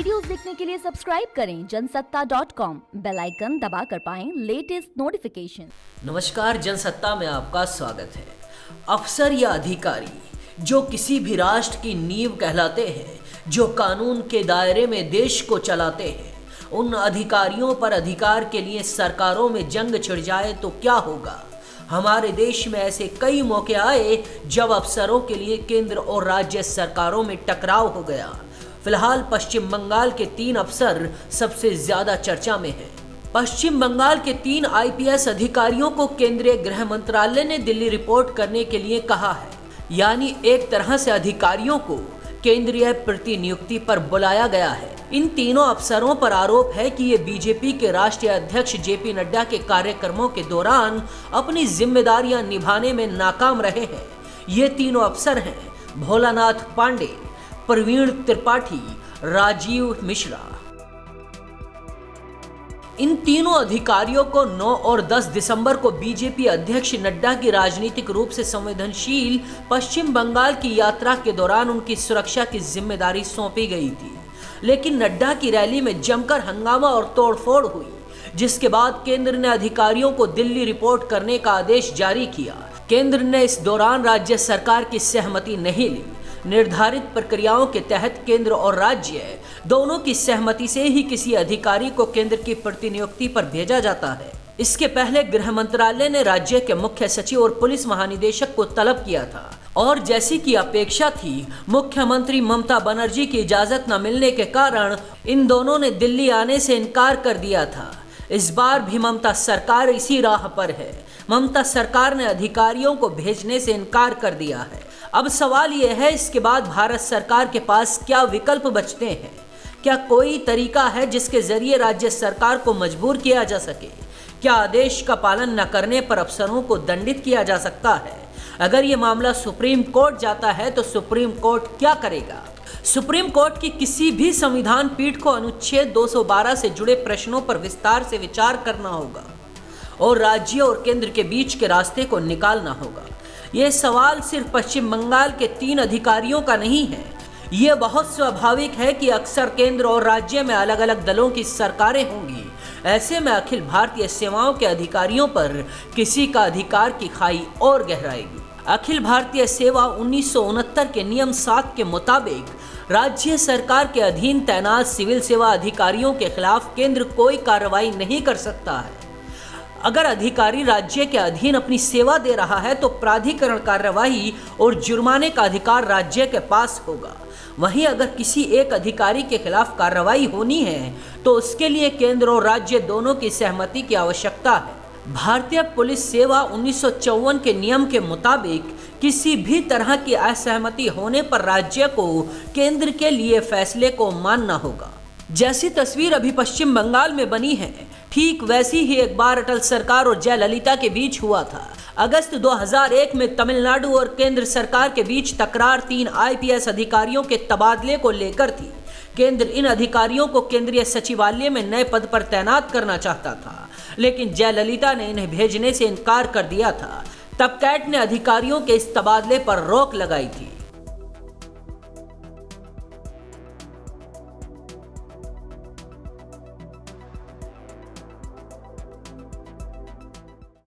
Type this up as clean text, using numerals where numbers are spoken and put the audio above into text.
Videos देखने के लिए सब्सक्राइब करें जनसत्ता.com, बेल आइकन दबाकर पाएं लेटेस्ट नोटिफिकेशन। नमस्कार, जनसत्ता में आपका स्वागत है। अफसर या अधिकारी जो किसी भी राष्ट्र की नींव कहलाते हैं, जो कानून के दायरे में देश को चलाते हैं, उन अधिकारियों पर अधिकार के लिए सरकारों में जंग छिड़ जाए तो क्या होगा। हमारे देश में ऐसे कई मौके आए जब अफसरों के लिए केंद्र और राज्य सरकारों में टकराव हो गया। फिलहाल पश्चिम बंगाल के 3 अफसर सबसे ज्यादा चर्चा में हैं। पश्चिम बंगाल के 3 आईपीएस अधिकारियों को केंद्रीय गृह मंत्रालय ने दिल्ली रिपोर्ट करने के लिए कहा है। यानी एक तरह से अधिकारियों को केंद्रीय प्रतिनियुक्ति पर बुलाया गया है। इन तीनों अफसरों पर आरोप है कि ये बीजेपी के राष्ट्रीय अध्यक्ष जेपी नड्डा के कार्यक्रमों के दौरान अपनी जिम्मेदारियां निभाने में नाकाम रहे हैं। ये तीनों अफसर हैं भोलानाथ पांडे, प्रवीण त्रिपाठी, राजीव मिश्रा। इन तीनों अधिकारियों को 9 और 10 दिसंबर को बीजेपी अध्यक्ष नड्डा की राजनीतिक रूप से संवेदनशील पश्चिम बंगाल की यात्रा के दौरान उनकी सुरक्षा की जिम्मेदारी सौंपी गई थी। लेकिन नड्डा की रैली में जमकर हंगामा और तोड़फोड़ हुई, जिसके बाद केंद्र ने अधिकारियों को दिल्ली रिपोर्ट करने का आदेश जारी किया। केंद्र ने इस दौरान राज्य सरकार की सहमति नहीं ली। निर्धारित प्रक्रियाओं के तहत केंद्र और राज्य दोनों की सहमति से ही किसी अधिकारी को केंद्र की प्रतिनियुक्ति पर भेजा जाता है। इसके पहले गृह मंत्रालय ने राज्य के मुख्य सचिव और पुलिस महानिदेशक को तलब किया था और जैसी की अपेक्षा थी, मुख्यमंत्री ममता बनर्जी की इजाजत न मिलने के कारण इन दोनों ने दिल्ली आने से इनकार कर दिया था। इस बार भी ममता सरकार इसी राह पर है। ममता सरकार ने अधिकारियों को भेजने से इनकार कर दिया है। अब सवाल यह है, इसके बाद भारत सरकार के पास क्या विकल्प बचते हैं? क्या कोई तरीका है जिसके जरिए राज्य सरकार को मजबूर किया जा सके? क्या आदेश का पालन न करने पर अफसरों को दंडित किया जा सकता है? अगर ये मामला सुप्रीम कोर्ट जाता है तो सुप्रीम कोर्ट क्या करेगा? सुप्रीम कोर्ट की किसी भी संविधान पीठ को अनुच्छेद 212 से जुड़े प्रश्नों पर विस्तार से विचार करना होगा और राज्य और केंद्र के बीच के रास्ते को निकालना होगा। यह सवाल सिर्फ पश्चिम बंगाल के 3 अधिकारियों का नहीं है। ये बहुत स्वाभाविक है कि अक्सर केंद्र और राज्य में अलग अलग दलों की सरकारें होंगी। ऐसे में अखिल भारतीय सेवाओं के अधिकारियों पर किसी का अधिकार की खाई और गहराएगी। अखिल भारतीय सेवा 1969 के नियम 7 के मुताबिक राज्य सरकार के अधीन तैनात सिविल सेवा अधिकारियों के खिलाफ केंद्र कोई कार्रवाई नहीं कर सकता है। अगर अधिकारी राज्य के अधीन अपनी सेवा दे रहा है तो प्राधिकरण कार्यवाही और जुर्माने का अधिकार राज्य के पास होगा। वहीं अगर किसी एक अधिकारी के खिलाफ कार्रवाई होनी है तो उसके लिए केंद्र और राज्य दोनों की सहमति की आवश्यकता है। भारतीय पुलिस सेवा 1954 के नियम के मुताबिक किसी भी तरह की असहमति होने पर राज्य को केंद्र के लिए फैसले को मानना होगा। जैसी तस्वीर अभी पश्चिम बंगाल में बनी है, ठीक वैसी ही एक बार अटल सरकार और जयललिता के बीच हुआ था। अगस्त 2001 में तमिलनाडु और केंद्र सरकार के बीच तकरार 3 आईपीएस अधिकारियों के तबादले को लेकर थी। केंद्र इन अधिकारियों को केंद्रीय सचिवालय में नए पद पर तैनात करना चाहता था, लेकिन जयललिता ने इन्हें भेजने से इनकार कर दिया था। तब कैट ने अधिकारियों के इस तबादले पर रोक लगाई थी।